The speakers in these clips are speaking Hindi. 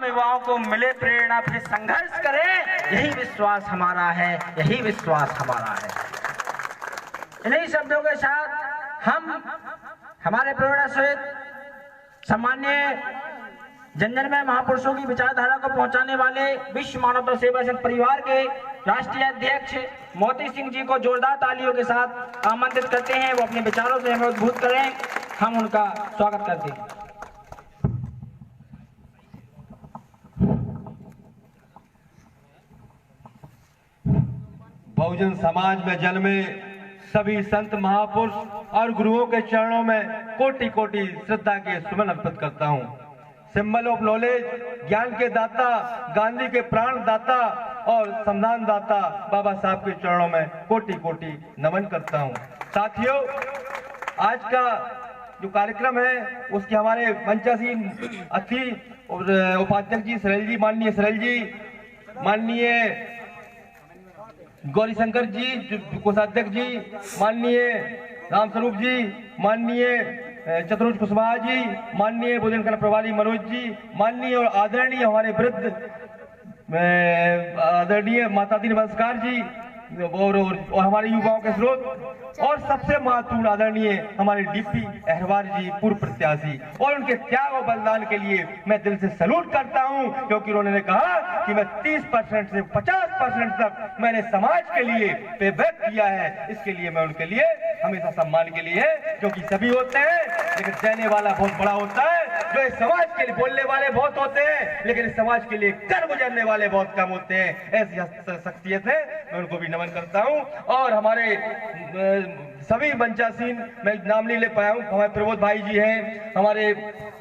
तमाम युवाओं को मिले प्रेरणा, फिर संघर्ष करें, यही विश्वास हमारा है, यही विश्वास हमारा है। इन्हीं शब्दों के साथ हम हमारे प्रेरणा सहित सम्मान्य जनजनमय महापुरुषों की विचारधारा को पहुंचाने वाले विश्व मानवता सेवा संघ परिवार के राष्ट्रीय अध्यक्ष मोती सिंह जी को जोरदार तालियों के साथ आमंत्रित करते हैं। वो अपने विचारों से हमें उद्बुद्ध करें, हम उनका स्वागत करते हैं। बहुजन समाज में जन्मे सभी संत महापुरुष और गुरुओं के चरणों में कोटि कोटि श्रद्धा के सुमन अर्पित करता हूँ। सिंबल ऑफ नॉलेज, ज्ञान के दाता, गांधी के प्राण दाता और संविधान दाता बाबा साहब के चरणों में कोटि कोटि नमन करता हूँ। साथियों, आज का जो कार्यक्रम है उसके हमारे मंचासीन अतिथि उपाध्यक्ष जी सरेल जी, माननीय सरेल जी, माननीय गौरी शंकर जी कोषाध्यक्ष जी, माननीय रामस्वरूप जी, माननीय चतुर्भुज कुशवाहा जी, माननीय बुदेनखंड प्रभारी मनोज जी, माननीय और आदरणीय हमारे वृद्ध आदरणीय माता दी नमस्कार जी और हमारे युवाओं के स्रोत और सबसे महत्वपूर्ण आदरणीय हमारे डीपी अहरवार जी पूर्व प्रत्याशी, और उनके त्याग और बलिदान के लिए मैं दिल से सैल्यूट करता हूं, क्योंकि उन्होंने कहा कि मैं 30% से 50% तक मैंने समाज के लिए पे बैक किया है। इसके लिए मैं उनके लिए हमेशा सम्मान के लिए, क्योंकि सभी होते हैं लेकिन देने वाला बहुत बड़ा होता है, जो इस समाज के लिए बोलने वाले बहुत होते हैं लेकिन इस समाज के लिए कर गुजरने वाले बहुत कम होते हैं। ऐसी शख्सियत है, मैं उनको भी नमन करता हूं। और हमारे सभी मंचासीन, मैं नाम नहीं ले पाया हूं, हमारे प्रबोध भाई जी हैं, हमारे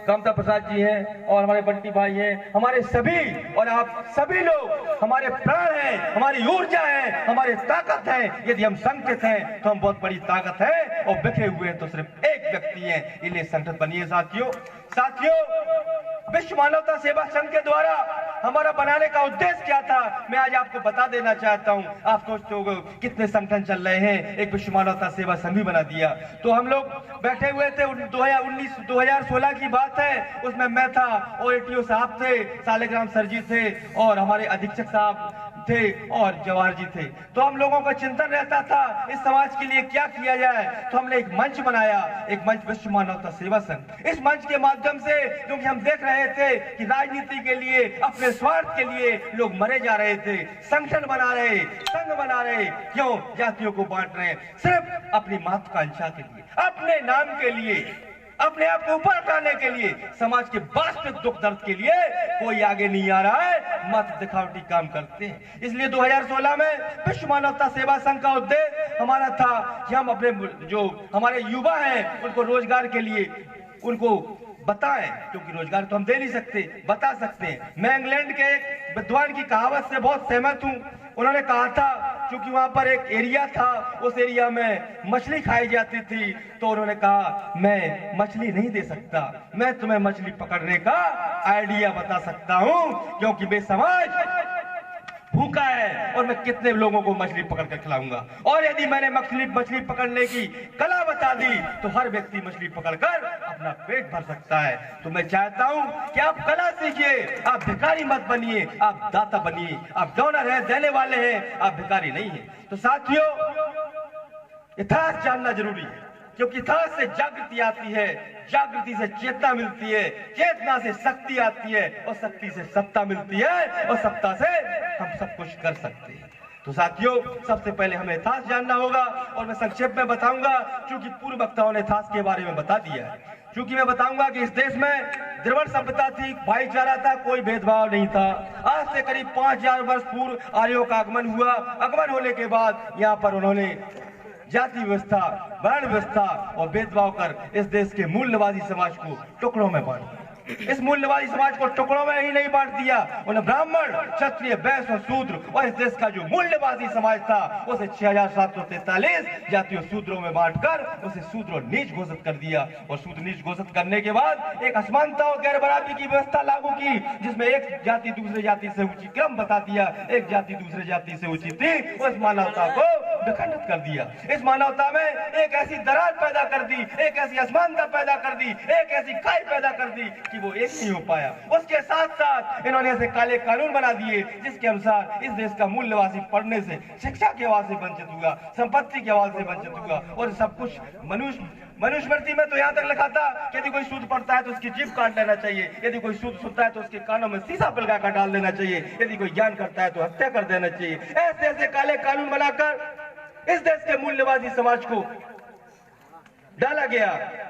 कामता प्रसाद जी हैं और हमारे बंटी भाई हैं, हमारे सभी और आप सभी लोग हमारे प्राण हैं, हमारी ऊर्जा है, हमारी ताकत है। यदि हम संगठित हैं तो हम बहुत बड़ी ताकत है, और बिखरे हुए हैं तो सिर्फ एक व्यक्ति है। इन्हें संगठित बनिए साथियों। विश्व मानवता सेवा संघ के द्वारा हमारा बनाने का उद्देश्य क्या था, मैं आज आपको बता देना चाहता हूं। आप सोचते हो कितने संगठन चल रहे हैं, एक विश्व मानवता सेवा संघ भी बना दिया। तो हम लोग बैठे हुए थे, 2016 की बात है, उसमें मैं था और एटीओ साहब थे, सालेग्राम सर जी थे और हमारे अधीक्षक साहब थे और जवाहर जी थे। तो हम लोगों का चिंतन रहता था इस समाज के लिए क्या किया जाए। तो हमने एक मंच बनाया, एक मंच विश्व मानवता सेवा संघ। इस मंच के माध्यम से, क्योंकि हम देख रहे थे कि राजनीति के लिए, अपने स्वार्थ के लिए लोग मरे जा रहे थे, संगठन बना रहे, संघ बना रहे, क्यों जातियों को बांट रहे, सिर्फ अपनी महत्वाकांक्षा के लिए, अपने नाम के लिए, अपने आप को ऊपर उठाने के लिए, समाज के वास्तविक दुख दर्द के लिए कोई आगे नहीं आ रहा है, मत दिखावटी काम करते हैं। इसलिए 2016 में विश्व मानवता सेवा संघ का उद्देश्य हमारा था कि हम अपने जो हमारे युवा हैं उनको रोजगार के लिए उनको बताएं, क्योंकि रोजगार तो हम दे नहीं सकते, बता सकते हैं। मैं इंग्लैंड के एक विद्वान की कहावत से बहुत सहमत हूं। उन्होंने कहा था, क्योंकि वहां पर एक एरिया था, उस एरिया में मछली खाई जाती थी, तो उन्होंने कहा मैं मछली नहीं दे सकता, मैं तुम्हें मछली पकड़ने का आइडिया बता सकता हूं, क्योंकि वे समाज भूखा है और मैं कितने लोगों को मछली पकड़ कर खिलाऊंगा। और यदि मैंने मछली पकड़ने की कला बता दी तो हर व्यक्ति मछली पकड़कर अपना पेट भर सकता है। तो मैं चाहता हूं कि आप कला सीखिए, आप भिखारी मत बनिए, आप दाता बनिए। आप डोनर हैं, देने वाले हैं, आप भिखारी नहीं हैं। तो साथियों, इतिहास जानना जरूरी है, क्योंकि इतिहास से जागृति आती है, जागृति से चेतना मिलती है, चेतना से शक्ति आती है और शक्ति से सत्ता मिलती है और सत्ता से हम सब कुछ कर सकते हैं। तो साथियों, सबसे पहले हमें इतिहास जानना होगा और मैं संक्षेप में बताऊंगा, क्योंकि पूर्व वक्ताओं ने इतिहास के बारे में बता दिया है। क्योंकि मैं बताऊंगा कि इस देश में द्रविड़ सभ्यता थी, भाईचारा था, कोई भेदभाव नहीं था। आज से करीब 5000 वर्ष पूर्व आर्यों का आगमन हुआ। आगमन होने के बाद यहाँ पर उन्होंने जाति व्यवस्था, वर्ण व्यवस्था और भेदभाव कर इस देश के मूल्यवादी समाज को टुकड़ों में बांट दिया। इस मूल्यवादी समाज को टुकड़ों में ही नहीं बांट दिया, उन्हें ब्राह्मण, क्षत्रिय, वैश्य और शूद्र और इस देश का जो मूल्यवादी समाज था उसे 6743 जातियों शूद्रों में बांटकर उसे शूद्र और नीच घोषित कर दिया। और शूद्र नीच घोषित करने के बाद एक असमानता और गैर बराबरी की व्यवस्था लागू की, जिसमें एक जाति दूसरे जाति से ऊंची क्रम बता दिया, एक जाति दूसरे जाति से ऊंची थी। उस मानवता को विखंडित कर दिया। इस मानवता में एक ऐसी दरार पैदा कर दी, एक ऐसी असमानता पैदा कर दी, एक ऐसी खाई पैदा कर दी कि वो एक नहीं हो पाया। उसके साथ साथ इन्होंने ऐसे काले कानून बना दिए जिसके अनुसार इस देश का मूल निवासी पढ़ने से, शिक्षा के आवाज से वंचित हुआ, संपत्ति के आवाज से वंचित हुआ, और सब कुछ मनुस्मृति में तो यहाँ तक लिखा था कि यदि कोई सूद पढ़ता है तो उसकी जीभ काट लेना चाहिए, यदि कोई सूद सुनता है तो उसके कानों में शीशा पिलगा कर डाल देना चाहिए, यदि कोई ज्ञान करता है तो हत्या कर देना चाहिए। ऐसे ऐसे काले कानून बनाकर इस देश के मूल निवासी समाज को डाला गया,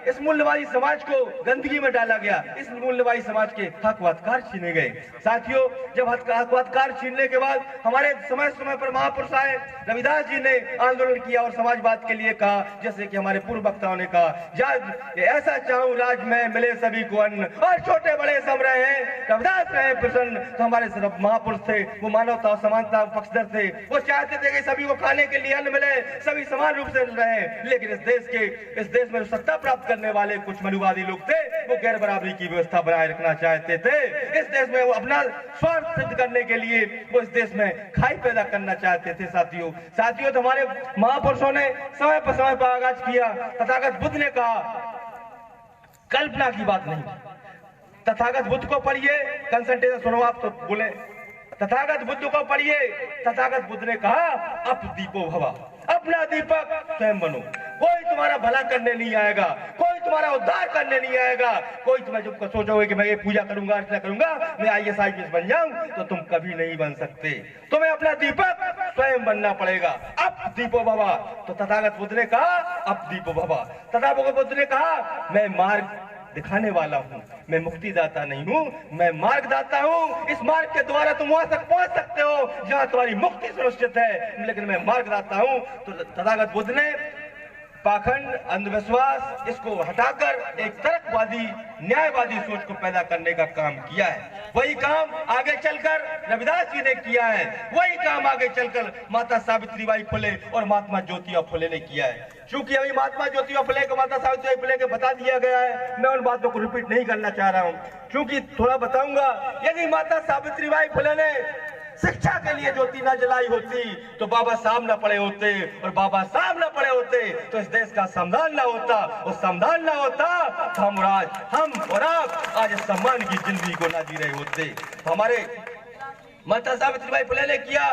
इस मूल्यवादी समाज को गंदगी में डाला गया, इस मूल्यवादी समाज के हक अधिकार छीने गए। साथियों, जब हक अधिकार छीनने के बाद हमारे समय समय पर महापुरुष आए, रविदास जी ने आंदोलन किया और समाजवाद के लिए कहा, जैसे कि हमारे पूर्व वक्ताओं ने कहा, जब ऐसा चाहूं राज में मिले सभी को अन्न और छोटे बड़े सब रहे, रविदास रहे प्रसन्न। तो हमारे महापुरुष थे, वो मानवता और समानता पक्षधर थे, वो चाहते थे कि सभी को खाने के लिए अन्न मिले, सभी समान रूप से रहे। लेकिन इस देश में सत्ता प्राप्त करने वाले कुछ मनुवादी लोग थे, वो गैर बराबरी की व्यवस्था बनाए रखना चाहते थे। इस देश में वो अपना स्वार्थ सिद्ध करने के लिए वो इस देश में खाई पैदा करना चाहते थे। साथियों, तो हमारे महापुरुषों ने समय पर आगाज किया। तथागत बुद्ध ने कहा, कल्पना की बात नहीं, तथागत बुद्ध को पढ़िए, कंसंट्रेशन सुनो आप तो बोले, तथागत बुद्ध को पढ़िए। तथागत बुद्ध ने कहा, अप दीपो भवा, अपना दीपक स्वयं बनो। कोई तुम्हारा भला करने नहीं आएगा, कोई तुम्हारा उद्धार करने नहीं आएगा, कोई तुम्हें जब सोचोगे कि मैं ये पूजा करूंगा, अर्चना करूंगा, मैं IAS IPS बन जाऊं, तो तुम कभी नहीं बन सकते। तुम्हें अपना दीपक स्वयं बनना पड़ेगा। अप दीपो भवा। तो तथागत बुद्ध ने कहा, अप दीपो भवा। तथागत बुद्ध ने कहा, मैं मार्ग दिखाने वाला हूँ, मैं मुक्तिदाता नहीं हूँ, मैं मार्गदाता हूँ। इस मार्ग के द्वारा तुम वहां तक पहुंच सकते हो जहां तुम्हारी मुक्ति सुनिश्चित है, लेकिन मैं मार्गदाता हूँ। तो तथागत बुद्ध ने पाखंड, अंधविश्वास, इसको हटाकर एक तर्कवादी, न्यायवादी सोच को पैदा करने का काम किया है। वही काम आगे चलकर रविदास जी ने किया है, वही काम आगे चलकर माता सावित्रीबाई फुले और महात्मा ज्योतिबा फुले ने किया है। क्योंकि अभी महात्मा ज्योतिबा फुले को माता सावित्रीबाई फुले को बता दिया गया है, मैं उन बातों को रिपीट नहीं करना चाह रहा हूँ, क्योंकि थोड़ा बताऊंगा। यदि माता सावित्रीबाई फुले ने शिक्षा के लिए ज्योति न जलाई होती तो बाबा साहब न पढ़े होते, और बाबा साहब न पढ़े होते तो इस देश का संविधान न होता, और संविधान न होता तो हम और आप आज सम्मान की जिंदगी को ना जी रहे होते। हमारे माता सावित्रीबाई फुले ने किया,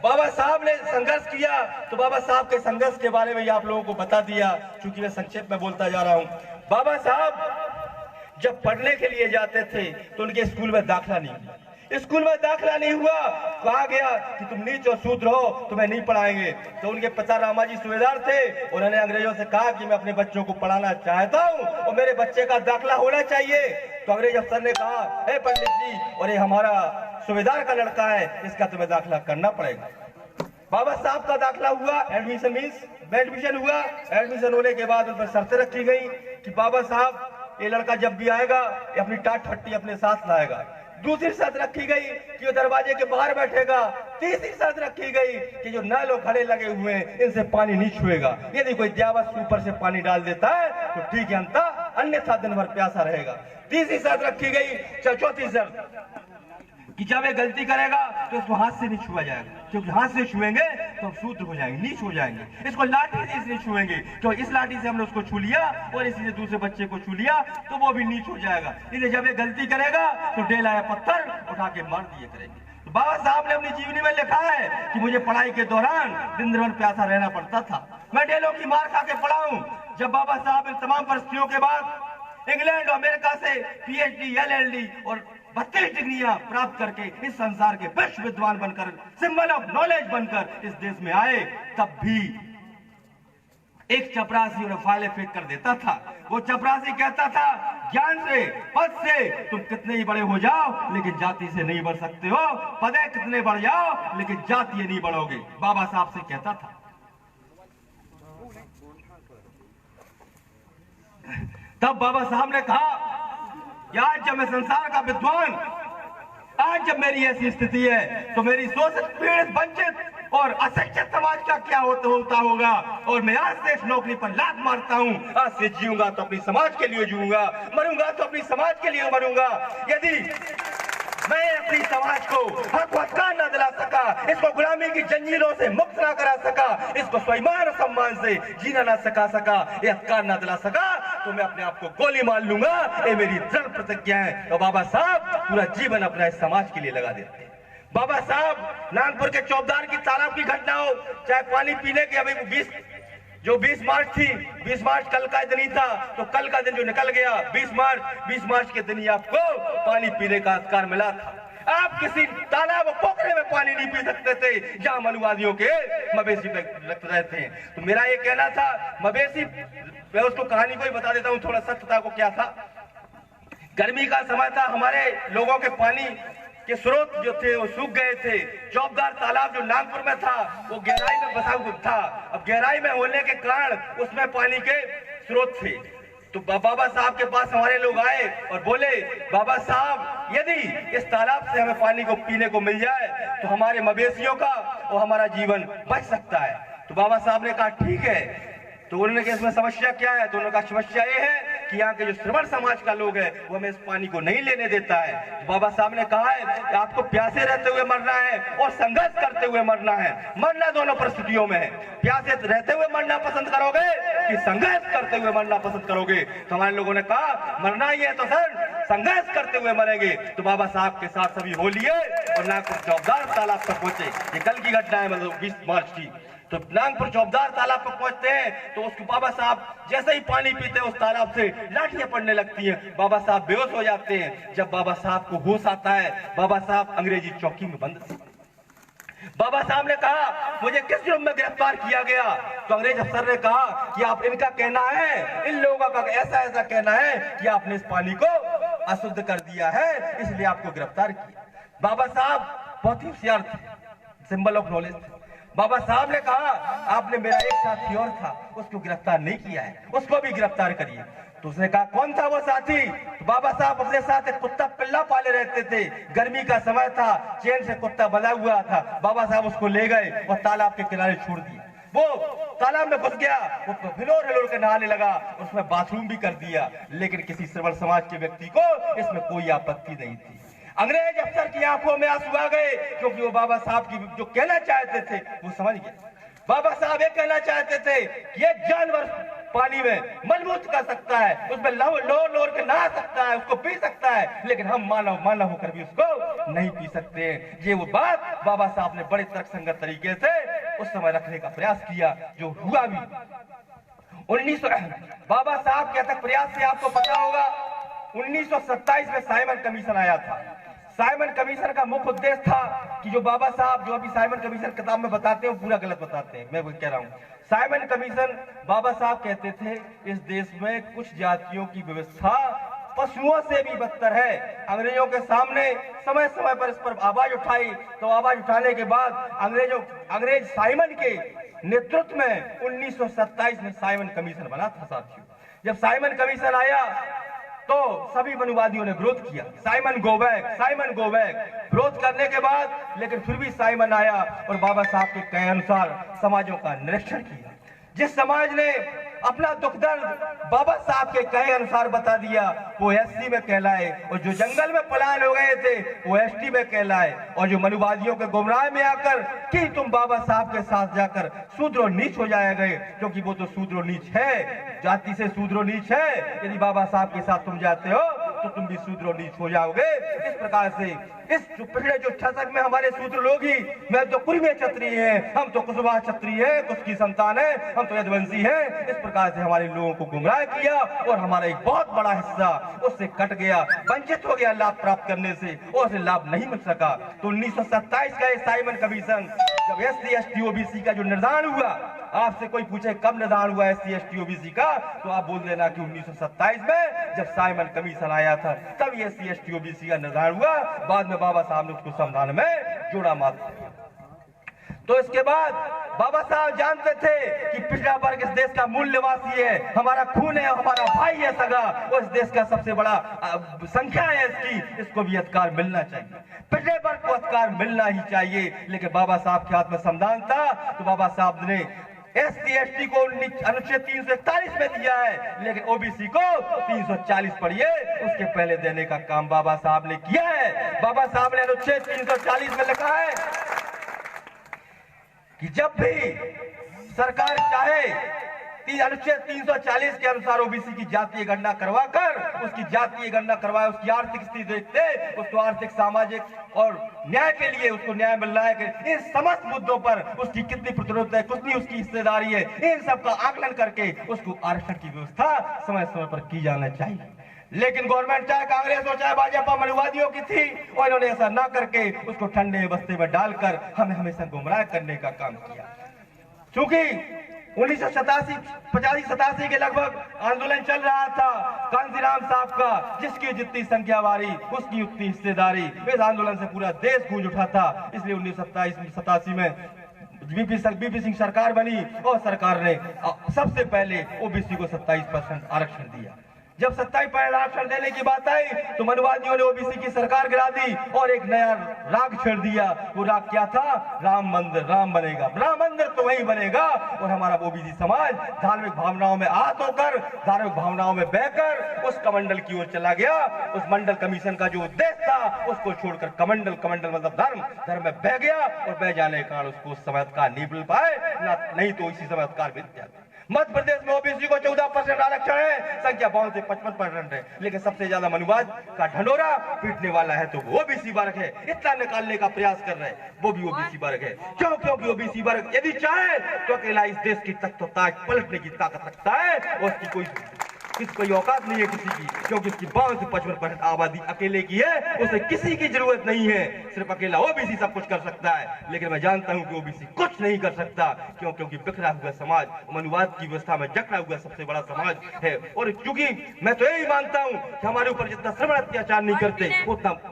बाबा साहब ने संघर्ष किया, तो बाबा साहब के संघर्ष के बारे में आप लोगों को बता दिया, क्योंकि मैं संक्षेप में बोलता जा रहा हूँ। बाबा साहब जब पढ़ने के लिए जाते थे तो उनके स्कूल में दाखिला नहीं हुआ, स्कूल में दाखिला नहीं हुआ, कहा गया कि तुम नीच और शूद्र हो, तुम्हें नहीं पढ़ाएंगे। तो उनके पिता रामाजी सूबेदार थे, उन्होंने अंग्रेजों से कहा कि मैं अपने बच्चों को पढ़ाना चाहता हूँ और मेरे बच्चे का दाखिला होना चाहिए। तो अंग्रेज अफसर ने कहा, हे पंडित जी, और ये हमारा सूबेदार का लड़का है, इसका तुम्हें दाखिला करना पड़ेगा। बाबा साहब का दाखिला हुआ, एडमिशन हुआ। एडमिशन होने के बाद उन पर शर्तें रखी गई कि बाबा साहब, ये लड़का जब भी आएगा ये अपनी टाट फट्टी अपने साथ लाएगा। दूसरी शर्त रखी गई कि वो दरवाजे के बाहर बैठेगा। तीसरी शर्त रखी गई कि जो नल और खड़े लगे हुए हैं इनसे पानी नहीं छुएगा, यदि कोई जावस ऊपर से पानी डाल देता है तो ठीक है, अन्यथा दिन भर प्यासा रहेगा। तीसरी शर्त रखी गई, चौथी शर्त कि जब ये गलती करेगा तो इसको हाथ से नहीं छुआ जाएगा, क्योंकि हाथ से छुएंगे तो हम शूद्र हो जाएंगे, नीच हो जाएंगे। इसको लाठी से इसलिए छुएंगे तो इस लाठी से हमने उसको छू लिया और इसी से दूसरे बच्चे को छू लिया तो वो भी नीच हो जाएगा। इसलिए जब ये गलती करेगा तो डेला या पत्थर उठा के मार दिए करेंगे। तो बाबा साहब ने अपनी जीवनी में लिखा है कि मुझे पढ़ाई के दौरान दिन भर प्यासा रहना पड़ता था, मैं डेलों की मार खा के पढ़ा हूँ। जब बाबा साहब इन तमाम परिस्थितियों के बाद इंग्लैंड और अमेरिका से PhD, LLD और 32 डिग्रियां प्राप्त करके इस संसार के विश्व विद्वान बनकर, सिंबल ऑफ नॉलेज बनकर इस देश में आए, तब भी एक चपरासी उन्हें फाइलें फेंक कर देता था। वो चपरासी कहता था, ज्ञान से, पद से तुम कितने ही बड़े हो जाओ लेकिन जाति से नहीं बढ़ सकते हो, पदे कितने बढ़ जाओ लेकिन जाति नहीं बढ़ोगे, बाबा साहब से कहता था। तब बाबा साहब ने कहा, आज जब मैं संसार का विद्वान, आज जब मेरी ऐसी स्थिति है तो मेरी शोषित, पीड़ित, वंचित और अशिक्षित समाज का क्या होता होगा। और मैं आज से इस नौकरी पर लात मारता हूँ, आज से जीऊंगा तो अपनी समाज के लिए जीऊंगा, मरूंगा तो अपनी समाज के लिए मरूंगा। यदि मैं अपनी समाज को हक अधिकार न दिला सका सका, इसको गुलामी की जंजीरों से मुक्त ना करा सका, इसको स्वाभिमान और सम्मान से जीना ना सका, ये अधिकार ना दिला सका, तो मैं अपने आप को गोली मार लूंगा। ये मेरी दृढ़ प्रतिज्ञा है। तो बाबा साहब पूरा जीवन अपना इस समाज के लिए लगा देते हैं। बाबा साहब नागपुर के चौबदार की तालाब की घटना हो, चाहे पानी पीने की, अभी 20 मार्च थी, 20 मार्च कल का दिन ही था, तो कल का दिन जो निकल गया 20 मार्च के दिन ही आपको पानी पीने का अधिकार मिला था। आप किसी तालाब और पोखरे में पानी नहीं पी सकते थे जहां मनुवादियों के मवेशी रख रहे थे। तो मेरा ये कहना था, मवेशी, मैं उसको कहानी को ही बता देता हूँ थोड़ा सत्यता को। क्या था, गर्मी का समय था, हमारे लोगों के पानी के स्रोत जो थे वो सूख गए थे। चौबदार तालाब जो नागपुर में था वो गहराई में बसा हुआ था। अब गहराई में होने के कारण उसमें पानी के स्रोत थे। तो बाबा साहब के पास हमारे लोग आए और बोले, बाबा साहब यदि इस तालाब से हमें पानी को पीने को मिल जाए तो हमारे मवेशियों का और हमारा जीवन बच सकता है। तो बाबा साहब ने कहा ठीक है। तो उन्होंने कहा इसमें समस्या क्या है? तो उन्होंने कहा समस्या ये है कि यहाँ के जो श्रमण समाज का लोग है वो हमें इस पानी को नहीं लेने देता है। तो बाबा साहब ने कहा है कि आपको प्यासे रहते हुए मरना है और संघर्ष करते हुए मरना है। मरना दोनों परिस्थितियों में है। प्यासे रहते हुए मरना पसंद करोगे कि संघर्ष करते हुए मरना पसंद करोगे? तो हमारे लोगों ने कहा मरना ही है तो सर संघर्ष करते हुए मरेंगे। तो बाबा साहब के साथ सभी हो लिए और नागपुर चौबदार तालाब तक पहुंचे। ये कल की घटना है, मतलब 20 मार्च की। तो नागपुर चौबदार तालाब पर पहुंचते हैं तो उसको बाबा साहब जैसे ही पानी पीते हैं उस तालाब से लाठियां पड़ने लगती हैं। बाबा साहब बेहोश हो जाते हैं। जब बाबा साहब को होश आता है, बाबा साहब अंग्रेजी चौकी में बंद थे। बाबा साहब ने कहा मुझे किस जुर्म में गिरफ्तार किया गया? तो अंग्रेज अफसर ने कहा कि आप, इनका कहना है, इन लोगों का ऐसा कहना है कि आपने इस पानी को अशुद्ध कर दिया है, इसलिए आपको गिरफ्तार किया। बाबा साहब बहुत ही होशियार थे, सिंबल ऑफ नॉलेज थे। बाबा साहब ने कहा आपने, मेरा एक साथी और था उसको गिरफ्तार नहीं किया है, उसको भी गिरफ्तार करिए। तो उसने कहा कौन था वो साथी? तो बाबा साहब अपने साथ एक कुत्ता पिल्ला पाले रहते थे। गर्मी का समय था, चैन से कुत्ता बंधा हुआ था। बाबा साहब उसको ले गए और तालाब के किनारे छोड़ दिए। वो तालाब में घुस गया, वो हिलोर हिलोर के नहाने लगा, उसमें बाथरूम भी कर दिया। लेकिन किसी श्रवण समाज के व्यक्ति को इसमें कोई आपत्ति नहीं थी। अंग्रेज अफसर की आंखों में आंसू आ गए क्योंकि वो बाबा साहब की जो कहना चाहते थे वो समझ गए। बाबा साहब ये कहना चाहते थे कि ये जानवर पानी में मलमूत्र कर सकता है, उसमें लोर के नहा सकता है, उसको पी सकता है, लेकिन हम मानव होकर भी उसको नहीं पी सकते। ये वो बात बाबा साहब ने बड़े तर्कसंगत तरीके से उस समय रखने का प्रयास किया, जो हुआ भी। 1900 बाबा साहब के तक प्रयास से आपको पता होगा 1927 में साइमन कमीशन आया था। साइमन कमीशन का मुख्य उद्देश्य था कि जो बाबा साहब जो अभी साइमन कमीशन किताब में बताते हैं पूरा गलत बताते हैं, मैं वो कह रहा हूँ। साइमन कमीशन बाबा साहब कहते थे इस देश में कुछ जातियों की व्यवस्था पशुओं से भी बदतर है। अंग्रेजों के सामने समय समय पर इस पर आवाज उठाई, तो आवाज उठाने के बाद अंग्रेज साइमन के नेतृत्व में 1927 में साइमन कमीशन बना था साथियों। जब साइमन कमीशन आया तो सभी मनुवादियों ने विरोध किया, साइमन गो बैक। विरोध करने के बाद लेकिन फिर भी साइमन आया और बाबा साहब के कहे अनुसार समाजों का निरीक्षण किया। जिस समाज ने अपना दुख दर्द बाबा साहब के कहे अनुसार बता दिया वो एससी में कहलाए, और जो जंगल में पलायन हो गए थे वो एसटी में कहलाए, और जो मनुवादियों के गुमराह में आकर कि तुम बाबा साहब के साथ जाकर शूद्र नीच हो जाए गए, क्योंकि वो तो शूद्र नीच है, जाति से शूद्र नीच है। यदि बाबा साहब के साथ तुम जाते हो तो तुम भी शूद्र नीच हो जाओगे। इस प्रकार से इस पिछले जो दशक में हमारे शूद्र लोग ही, मैं तो कुर्मी क्षत्रिय है, हम तो कुशवाहा क्षत्रिय है, कुछ की संतान है, हम तो यदुवंशी है। इस प्रकार से हमारे लोगों को गुमराह किया और हमारा एक बहुत बड़ा हिस्सा उससे कट गया, वंचित हो गया लाभ प्राप्त करने से, और उसे लाभ नहीं मिल सका। तो 1927 का साइमन कमीशन जब SC ST OBC का जो निर्धारण हुआ, आपसे कोई पूछे कब निर्धारण हुआ SC ST OBC का, तो आप बोल देना कि 1927 में जब साइमन कमीशन आया था तब SC ST OBC का निर्धारण हुआ। बाद में बाबा साहब ने उसको संविधान में जोड़ा मात्र। तो इसके बाद बाबा साहब जानते थे कि पिछड़ा वर्ग इस देश का मूल निवासी है, हमारा खून है, हमारा भाई है सगा, और इस देश का सबसे बड़ा संख्या है इसकी, इसको भी अधिकार मिलना चाहिए, पिछड़े वर्ग को अधिकार मिलना ही चाहिए। लेकिन बाबा साहब के हाथ में संविधान था तो बाबा साहब ने SC ST को अनुच्छेद 341 में दिया है, लेकिन OBC को 340 पढ़िए उसके पहले देने का काम बाबा साहब ने किया है। बाबा साहब ने अनुच्छेद 340 में लिखा है कि जब भी सरकार चाहे अनुच्छेद 340 के अनुसार ओबीसी की जातीय गणना करवाकर उसकी जातीय गणना करवाए, उसकी आर्थिक स्थिति देखते, उसको आर्थिक सामाजिक और न्याय के लिए उसको न्याय मिल रहा है कि इन समस्त मुद्दों पर उसकी कितनी प्रतिरोध है, कितनी उसकी हिस्सेदारी है, इन सब का आकलन करके उसको आरक्षण की व्यवस्था समय समय पर की जाना चाहिए। लेकिन गवर्नमेंट चाहे कांग्रेस हो चाहे भाजपा मनुवादियों की थी और इन्होंने ऐसा ना करके उसको ठंडे बस्ते में डालकर हमें हमेशा गुमराह करने का काम किया। चूंकि 1987 के लगभग आंदोलन चल रहा था कांसीराम साहब का, जिसकी जितनी संख्या वारी उसकी उतनी हिस्सेदारी, इस आंदोलन से पूरा देश गूंज उठा था। इसलिए 1987 में बीपी सिंह सरकार बनी और सरकार ने सबसे पहले ओबीसी को 27% आरक्षण दिया। जब 27% आरक्षण देने की बात आई तो मनुवादियों ने ओबीसी की सरकार गिरा दी और एक नया राग छेड़ दिया। वो राग क्या था? राम मंदिर, राम बनेगा, राम मंदिर तो वही बनेगा। और हमारा ओबीसी समाज धार्मिक भावनाओं में आहत होकर, धार्मिक भावनाओं में बहकर उस कमंडल की ओर चला गया। उस मंडल कमीशन का जो उद्देश्य था उसको छोड़कर कमंडल मतलब धर्म में बह गया और बह जाने के कारण उसको उस समाज नहीं मिल पाए, नहीं तो इसी समाज मिल जाते। मध्य प्रदेश में ओबीसी को 14% आरक्षण है, संख्या 52 से 55% है, लेकिन सबसे ज्यादा मनुवाद का ढंढोरा पीटने वाला है तो वो ओबीसी वर्ग है। इतना निकालने का प्रयास कर रहे हैं, वो भी ओबीसी वर्ग है। क्योंकि ओबीसी वर्ग यदि चाहे तो अकेला इस देश की तख्त ताज पलटने की ताकत रखता है और उसकी कोई औकात नहीं है किसी की, क्योंकि उसकी 52 से 55% आबादी अकेले की है। उसे किसी की जरूरत नहीं है, सिर्फ अकेला ओबीसी सब कुछ कर सकता है। लेकिन मैं जानता हूं कि ओबीसी कुछ नहीं कर सकता, क्योंकि बिखरा हुआ समाज, मनुवाद की व्यवस्था में जकड़ा हुआ सबसे बड़ा समाज है। और क्योंकि मैं तो यही मानता हूं कि हमारे ऊपर जितना श्रवण अत्याचार नहीं करते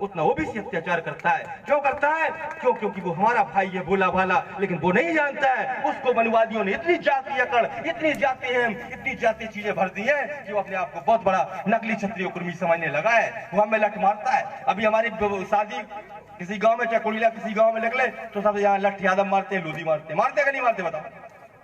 उतना ओबीसी अत्याचार करता है। क्यों करता है? क्योंकि वो हमारा भाई है भोला भाला, लेकिन वो नहीं जानता है उसको मनुवादियों ने इतनी जाति अकड़, इतनी जाति है, इतनी जाति चीजें भर दी है कि वो अपने आप को बहुत बड़ा नकली क्षत्रिय कुर्मी समझने लगा है। वो हमें लठ मारता है। अभी हमारी शादी किसी गांव में, चाहे कुड़िया किसी गांव में निकले तो सब यहाँ लठ यादव मारते हैं, लोधी मारते कि नहीं मारते? बताओ।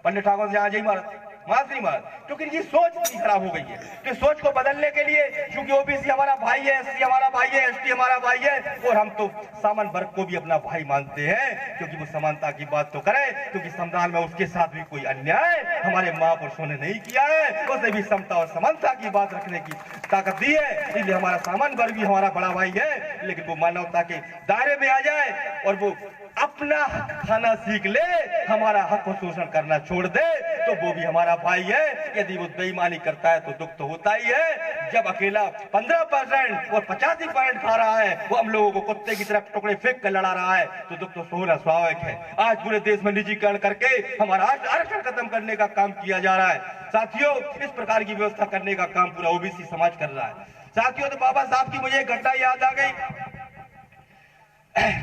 पंडित ठाकुर से यहाँ जय मारते, नहीं मार, क्योंकि इनकी सोच इतनी खराब हो गई है। तो सोच को बदलने के लिए, क्योंकि ओबीसी हमारा भाई है, एससी हमारा भाई है, एसटी हमारा भाई है, और हम तो सामान्य वर्ग को भी अपना भाई मानते हैं, क्योंकि वो समानता की बात तो करे, क्योंकि संविधान में उसके साथ भी कोई अन्याय हमारे महापुरुषों ने नहीं किया है। उसे भी समता और समानता की बात रखने की ताकत दी है। इसलिए हमारा सामान्य वर्ग भी हमारा बड़ा भाई है, लेकिन वो मानवता के दायरे में आ जाए और वो अपना खाना सीख ले, हमारा हक को शोषण करना छोड़ दे, तो वो भी हमारा भाई है। यदि वो बेईमानी करता है तो दुख तो होता ही है। जब अकेला 15% और 85% खा रहा है, वो हम लोगों को कुत्ते की तरफ टुकड़े फेंक कर लड़ा रहा है, तो दुख तो होना स्वाभाविक है। आज पूरे देश में निजीकरण करके हमारा आरक्षण खत्म करने का काम किया जा रहा है। साथियों, इस प्रकार की व्यवस्था करने का काम पूरा ओबीसी समाज कर रहा है। साथियों, तो बाबा साहब की मुझे एक घटना याद आ गई।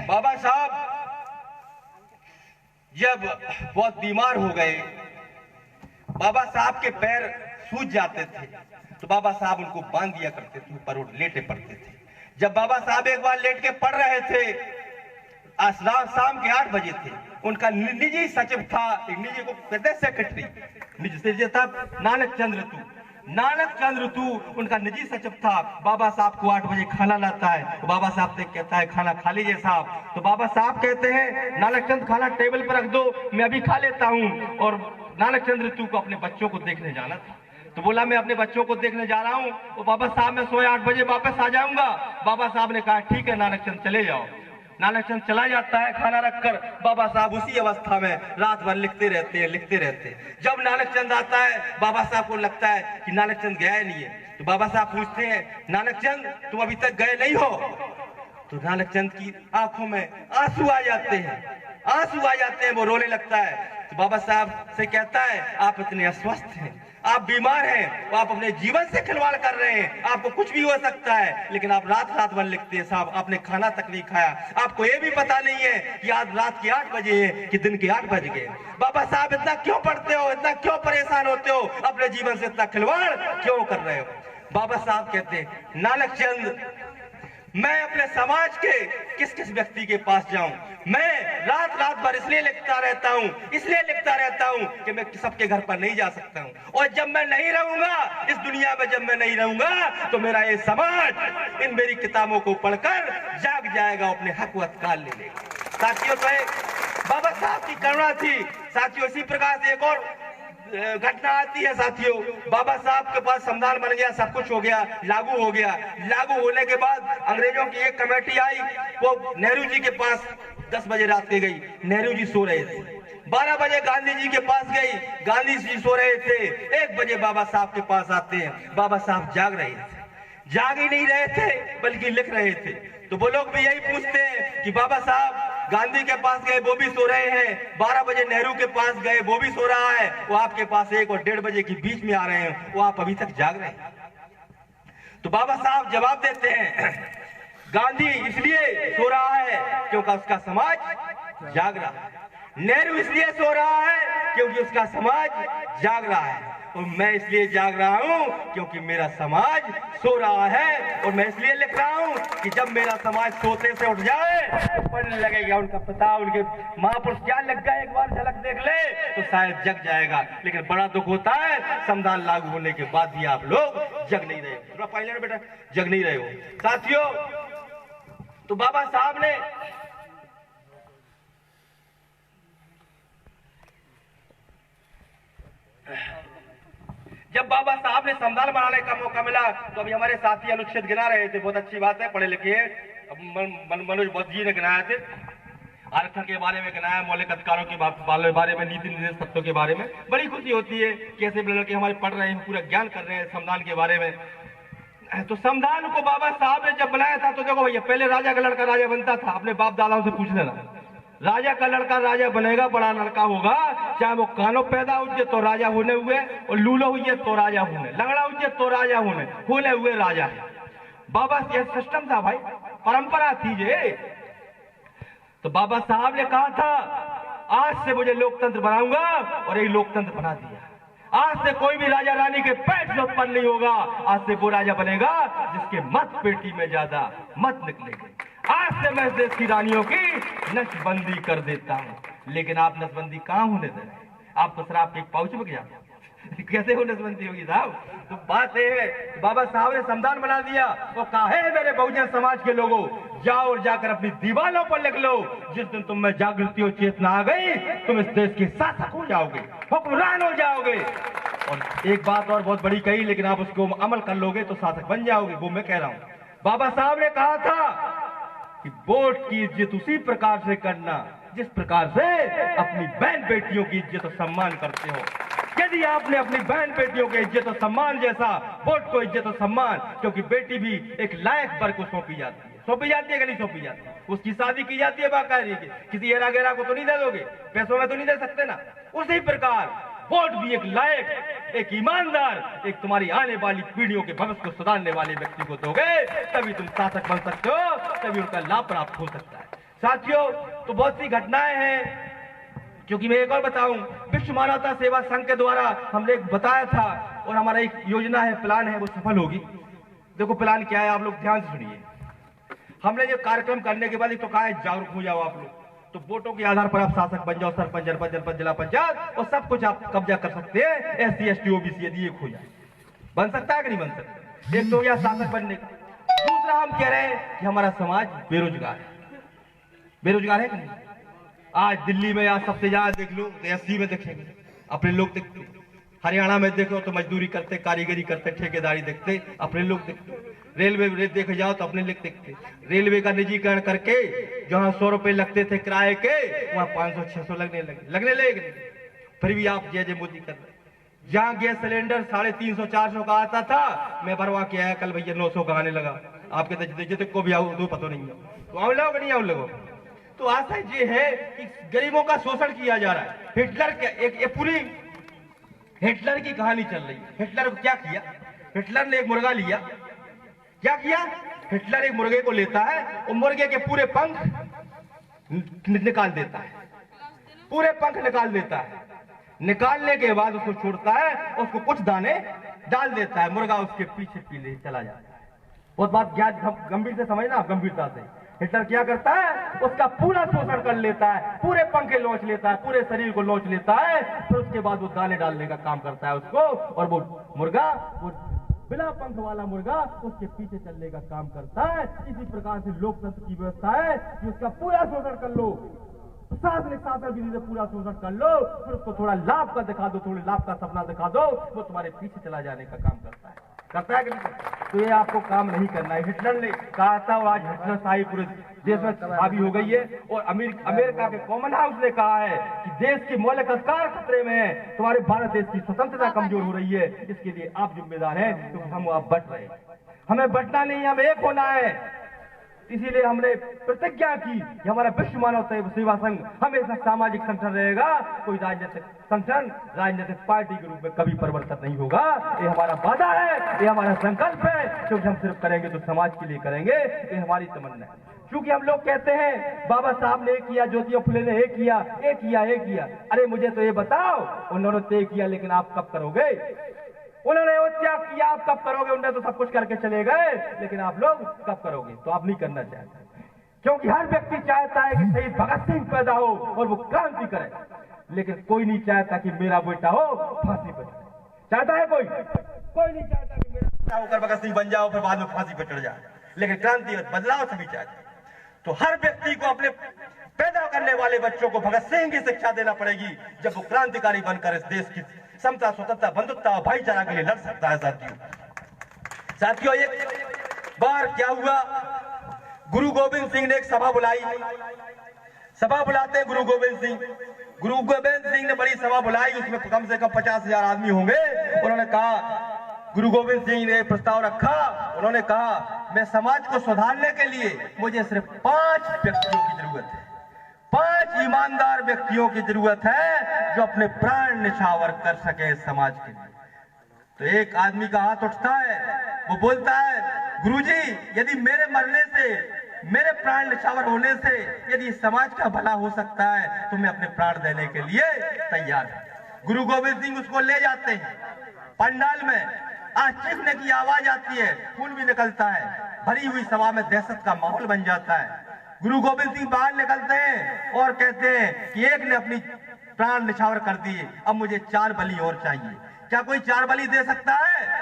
बाबा साहब जब बहुत बीमार हो गए, बाबा साहब के पैर सूज जाते थे, तो बाबा साहब उनको बांध दिया करते थे, ऊपर वो लेटे पड़ते थे। जब बाबा साहब एक बार लेट के पढ़ रहे थे, शाम के 8 बजे थे, उनका निजी सचिव था, एक निजी को कहते हैं सेक्रेटरी, निजी सचिव था नानक चंद्र तू उनका निजी सचिव था। बाबा साहब को 8 बजे खाना लाता है, तो बाबा साहब से कहता है खाना खा लीजिए साहब। तो बाबा साहब कहते हैं नानक चंद खाना टेबल पर रख दो, मैं अभी खा लेता हूँ। और नानक चंद्र तू को अपने बच्चों को देखने जाना था, तो बोला मैं अपने बच्चों को देखने जा रहा हूँ, तो बाबा साहब मैं सोए 8 बजे वापस आ जाऊंगा। बाबा साहब ने कहा ठीक है नानक चंद चले जाओ। नानक चंद चला जाता है खाना रखकर। बाबा साहब उसी अवस्था में रात भर लिखते रहते हैं। जब नानक चंद आता है, बाबा साहब को लगता है कि नानक चंद गया नहीं है, तो बाबा साहब पूछते हैं नानक चंद तुम अभी तक गए नहीं हो? तो नानक चंद की आंखों में आंसू आ जाते हैं, वो रोने लगता है। तो बाबा साहब से कहता है आप इतने अस्वस्थ हैं, आप बीमार हैं, आप अपने जीवन से खिलवाड़ कर रहे हैं, आपको कुछ भी हो सकता है, लेकिन आप रात भर लिखते हैं साहब, आपने खाना तक नहीं खाया, आपको ये भी पता नहीं है कि आज रात के 8 बजे है कि दिन के 8 बज गए। बाबा साहब इतना क्यों पढ़ते हो, इतना क्यों परेशान होते हो, अपने जीवन से इतना खिलवाड़ क्यों कर रहे हो? बाबा साहब कहते हैं नानक चंद मैं अपने समाज के किस व्यक्ति के पास जाऊं? मैं रात भर इसलिए लिखता रहता हूं कि मैं सबके घर पर नहीं जा सकता हूं, और जब मैं नहीं रहूंगा इस दुनिया में, जब मैं नहीं रहूंगा तो मेरा ये समाज इन मेरी किताबों को पढ़कर जाग जाएगा, अपने हक व अधिकार ले लेगा। साथियों, तो बाबा साहब की करुणा थी साथियों। इसी प्रकार से एक और घटना आती है साथियों। बाबा साहब के पास संविधान बन गया, सब कुछ हो गया, लागू हो गया। लागू होने के बाद अंग्रेजों की एक कमेटी आई, वो नेहरू जी के पास 10 बजे रात के गई। नेहरू जी सो रहे थे। 12 बजे गांधी जी के पास गई, गांधी जी सो रहे थे। 1 बजे बाबा साहब के पास आते हैं, बाबा साहब जाग रहे थे। जाग ही नहीं रहे थे बल्कि लिख रहे थे। तो वो लोग भी यही पूछते हैं कि बाबा साहब गांधी के पास गए, वो भी सो रहे हैं। 12 बजे नेहरू के पास गए, वो भी सो रहा है। वो आपके पास 1 और 1:30 बजे के बीच में आ रहे हैं, वो आप अभी तक जाग रहे हैं। तो बाबा साहब जवाब देते हैं, गांधी इसलिए सो रहा है क्योंकि उसका समाज जाग रहा है। नेहरू इसलिए सो रहा है क्योंकि उसका समाज जाग रहा है। और मैं इसलिए जाग रहा हूं क्योंकि मेरा समाज सो रहा है। और मैं इसलिए लिख रहा हूं कि जब मेरा समाज सोते से उठ जाए तो पढ़ने लगेगा उनका पता, उनके महापुरुष क्या लग गए, एक बार झलक देख ले तो शायद जग जाएगा। लेकिन बड़ा दुख होता है, संविधान लागू होने के बाद भी आप लोग जग नहीं रहे। थोड़ा पहले बेटा, जग नहीं रहे हो साथियों। तो बाबा साहब ने जब बाबा साहब ने संविधान बनाने का मौका मिला तो अभी हमारे साथी अनुच्छेद गिना रहे थे। बहुत अच्छी बात है, पढ़े लिखे मनोज बोध जी ने गिनाया थे। आरक्षण के बारे में गिनाया, मौलिक अधिकारों के बारे में, नीति निर्देश तत्वों के बारे में। बड़ी खुशी होती है कि ऐसे लड़के हमारे पढ़ रहे हैं, पूरा ज्ञान कर रहे हैं संविधान के बारे में। तो संविधान को बाबा साहब ने जब बनाया था तो देखो भैया, पहले राजा का लड़का राजा बनता था। अपने बाप दादाओं से पूछ लेना, राजा का लड़का राजा बनेगा, बड़ा लड़का होगा, चाहे वो कानो पैदा हुए तो राजा होने हुए, और लूलो हुए तो राजा होने, लंगड़ा हुए तो राजा होने हुए राजा है। बाबा ये सिस्टम था भाई, परंपरा थी ये। तो बाबा साहब ने कहा था, आज से मुझे लोकतंत्र बनाऊंगा, और एक लोकतंत्र बना दिया। आज से कोई भी राजा रानी के पेट से उत्पन्न नहीं होगा। आज से वो राजा बनेगा जिसके मत पेटी में ज्यादा मत निकलेंगे। आज से मैं देश की रानियों की नसबंदी कर देता हूं। लेकिन आप नसबंदी कहां होने दे रहे? आप तो शराब के पाउच में गया, कैसे वो नसबंदी होगी साहब? तो बात यह है, बाबा साहब ने संविधान बना दिया। वो कहे मेरे बहुजन समाज के लोगों, जाओ और जाकर अपनी दीवारों पर लिख लो, जिस दिन तुम में जागृति और चेतना आ गई, तुम इस देश के शासक हो जाओगे, हुक्मरान हो जाओगे। और एक बात और बहुत बड़ी कही, लेकिन आप उसको अमल कर लोगे तो शासक बन जाओगे। वो मैं कह रहा हूं। बाबा साहब ने कहा था कि वोट की इज्जत उसी प्रकार से करना जिस प्रकार से अपनी बहन बेटियों की इज्जत और सम्मान करते हो। यदि आपने अपनी बहन बेटियों के इज्जत और सम्मान जैसा वोट को इज्जत और सम्मान, क्योंकि बेटी भी एक लायक वर्ग को सौंपी जाती है कि नहीं सौंपी जाती? उसकी शादी की जाती है बाकायदे की। किसी हेरा गेरा को तो नहीं दे दोगे, पैसों में तो नहीं दे सकते ना। उसी प्रकार वोट भी एक लायक, एक ईमानदार, एक तुम्हारी आने वाली पीढ़ियों के भविष्य को सुधारने वाले व्यक्ति को दोगे, तभी तुम शासक बन सकते हो, तभी उनका लाभ प्राप्त हो सकता है। साथियों, तो बहुत सी घटनाएं हैं। क्योंकि मैं एक और बताऊं, विश्व मानवता सेवा संघ के द्वारा हमने एक बताया था, और हमारा एक योजना है, प्लान है, वो सफल होगी। देखो प्लान क्या है, आप लोग ध्यान से सुनिए। हमने जो कार्यक्रम करने के बाद एक तो कहा है जागरूक हो जाओ आप लोग। तो वोटों के आधार पर आप शासक बन जाओ, सरपंच, जनपद, जिला पंचायत, और सब कुछ आप कब्जा कर सकते हैं। SC ST OBC यदि एक हो जाए, बन सकता है कि नहीं बन सकता? एक तो हो गया शासक बनने का। दूसरा हम कह रहे हैं कि हमारा समाज बेरोजगार है। बेरोजगार है कि नहीं? आज दिल्ली में आज सबसे ज्यादा देख लो तो SC में देखेंगे अपने लोग दिखते, हरियाणा में देखो तो मजदूरी करते, कारीगरी करते, ठेकेदारी देखते, अपने लोग दिखते। रेलवे देखे जाओ तो अपने लोग दिखते। रेलवे का निजीकरण करके जहां 100 रुपए लगते थे किराए के, वहां 500-600 लगने लगे। फिर भी आप जय जय मोदी कर रहे। जहां गैस सिलेंडर 350-400 का आता था, मैं भरवा के आया कल, भैया 900 का आने लगा। आपके तो को भी आओ तो पता नहीं है, तो आओ लोग नहीं आओ लोगों। तो आशा ये है कि गरीबों का शोषण किया जा रहा है। हिटलर एक पूरी हिटलर की कहानी चल रही है। हिटलर को क्या किया? हिटलर ने एक मुर्गा लिया। क्या किया? हिटलर एक मुर्गे को लेता है और मुर्गे के पूरे पंख निकाल देता है, पूरे पंख निकाल देता है। निकालने के बाद उसको छोड़ता है, उसको कुछ दाने डाल देता है, मुर्गा उसके पीछे पीले चला जाता है। बहुत बात गंभीर से समझना, गंभीरता से। हिटलर क्या करता है? उसका पूरा शोषण कर लेता है, पूरे पंखे लौच लेता है, पूरे शरीर को लौच लेता है। फिर उसके बाद वो दाने डालने का काम करता है उसको, और वो मुर्गा, वो बिना पंख वाला मुर्गा उसके पीछे चलने का काम करता है। इसी प्रकार से लोकतंत्र की व्यवस्था है कि उसका पूरा शोषण कर लो, साथ साथ विधि से पूरा शोषण कर लो, फिर उसको थोड़ा लाभ का दिखा दो, थोड़े लाभ का सपना दिखा दो, वो तुम्हारे पीछे चला जाने का काम करता है कि नहीं करता? तो ये आपको काम नहीं करना है। हिटलर ने कहा था और आज हिटलर शाही पूरे देश में हावी हो गई है। और अमेरिका के कॉमन हाउस ने कहा है कि देश की मौलिक अधिकार खतरे में है, तुम्हारे भारत देश की स्वतंत्रता कमजोर हो रही है, इसके लिए आप जिम्मेदार हैं, क्योंकि हम आप बट रहे हैं। हमें बटना नहीं, हमें एक होना है। इसीलिए हमने प्रतिज्ञा की कि हमारा विश्व मानव सेवा संघ हमेशा सामाजिक संगठन रहेगा, कोई राजनीतिक संगठन राजनीतिक पार्टी के रूप में कभी परिवर्तन नहीं होगा। ये हमारा वादा है, ये हमारा संकल्प है, क्योंकि हम सिर्फ करेंगे तो समाज के लिए करेंगे, ये हमारी तमन्ना है। क्योंकि हम लोग कहते हैं बाबा साहब ने एक किया, ज्योतिबा फुले ने एक किया, एक किया, एक किया। अरे मुझे तो ये बताओ, उन्होंने तो एक किया, लेकिन आप कब करोगे? उन्होंने वो त्याग किया, आप कब करोगे? उन्होंने तो सब कुछ करके चले गए, लेकिन आप लोग कब करोगे? तो आप नहीं करना चाहते, क्योंकि हर व्यक्ति चाहता है कि शहीद भगत सिंह पैदा हो और वो क्रांति करे, लेकिन कोई नहीं चाहता कि मेरा बेटा हो फांसी पर चढ़े। चाहता है कोई? कोई नहीं चाहता कि मेरा बेटा होकर भगत सिंह बन जाओ फिर बाद में फांसी पर चढ़ जाए, लेकिन क्रांति बदलाव सभी चाहते। तो हर व्यक्ति को अपने पैदा करने वाले बच्चों को भगत सिंह की शिक्षा देना पड़ेगी, जब वो क्रांतिकारी बनकर इस देश की समता, स्वतंत्रता, बंधुत्ता और भाईचारा के लिए लड़ सकता है। साथियों एक बार क्या हुआ, गुरु गोविंद सिंह ने एक सभा बुलाई। सभा बुलाते हैं गुरु गोविंद सिंह ने बड़ी सभा बुलाई, उसमें कम से कम 50,000 आदमी होंगे। उन्होंने कहा, गुरु गोविंद सिंह ने प्रस्ताव रखा, उन्होंने कहा मैं समाज को सुधारने के लिए मुझे सिर्फ 5 व्यक्तियों की जरूरत है, 5 ईमानदार व्यक्तियों की जरूरत है जो अपने प्राण निछावर कर सके समाज के लिए। तो एक आदमी का हाथ उठता है, वो बोलता है, गुरुजी यदि मेरे मरने से, मेरे प्राण निछावर होने से यदि समाज का भला हो सकता है तो मैं अपने प्राण देने के लिए तैयार हूं। गुरु गोविंद सिंह उसको ले जाते हैं पंडाल में, आज चीखने की आवाज आती है, खून भी निकलता है, भरी हुई सभा में दहशत का माहौल बन जाता है। गुरु गोविंद सिंह बाहर निकलते हैं और कहते हैं कि एक ने अपनी प्राण निछावर कर दिए, अब मुझे 4 बलि और चाहिए। क्या कोई 4 बलि दे सकता है?